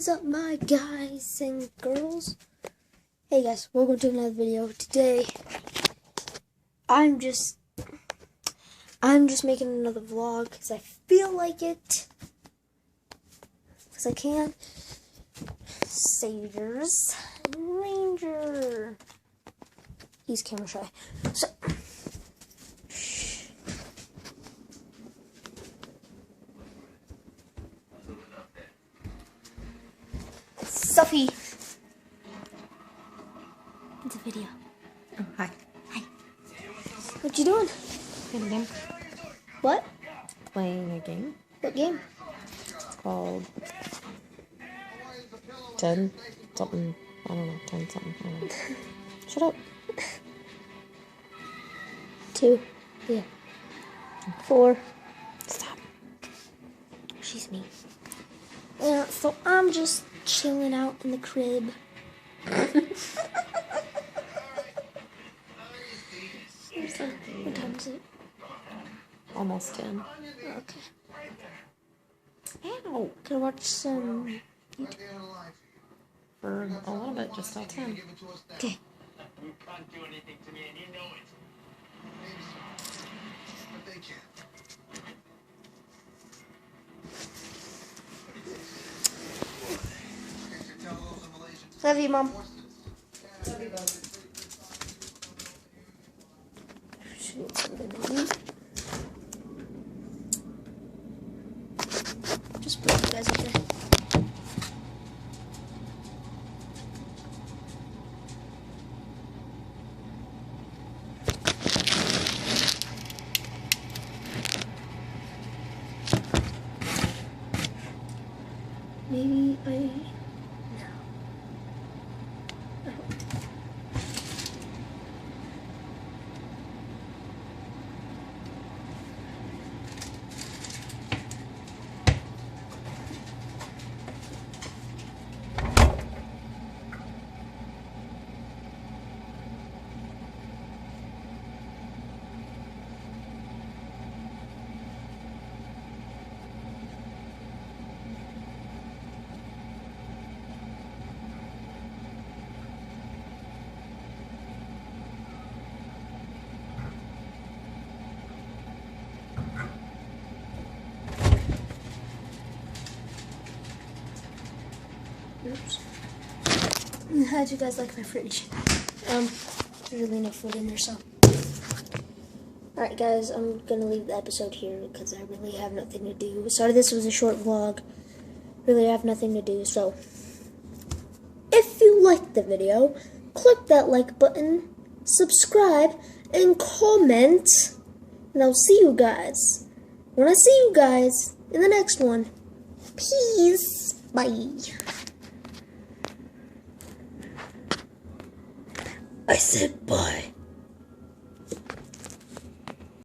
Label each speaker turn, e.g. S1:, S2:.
S1: is up, my guys and girls? Hey guys, welcome to another video. Today I'm just making another vlog because I feel like it, because I can. Saviors and Ranger. He's camera shy. So Sophie. It's a video.
S2: Oh, hi.
S1: Hi. What you doing?
S2: Playing a game.
S1: What?
S2: Playing a game.
S1: What game?
S2: It's called 10 something. I don't know. 10 something. I don't know. Shut up.
S1: 2. Yeah. 4.
S2: Stop.
S1: She's me. Yeah, so I'm just chilling out in the crib. What time is it?
S2: Almost 10.
S1: Okay. Ow. Can I watch some YouTube?
S2: For a little bit, just till 10.
S1: Okay.
S3: You can't do anything to me, and you know it. But they can.
S1: Love you, Mom. Shoot something to eat. Just put you guys up there. Maybe I... Oops. How'd you guys like my fridge? There's really no food in there, so. Alright guys, I'm gonna leave the episode here because I really have nothing to do. Sorry this was a short vlog. Really have nothing to do, so. If you liked the video, click that like button, subscribe, and comment. And I'll see you guys when I see you guys in the next one. Peace. Bye. I said bye.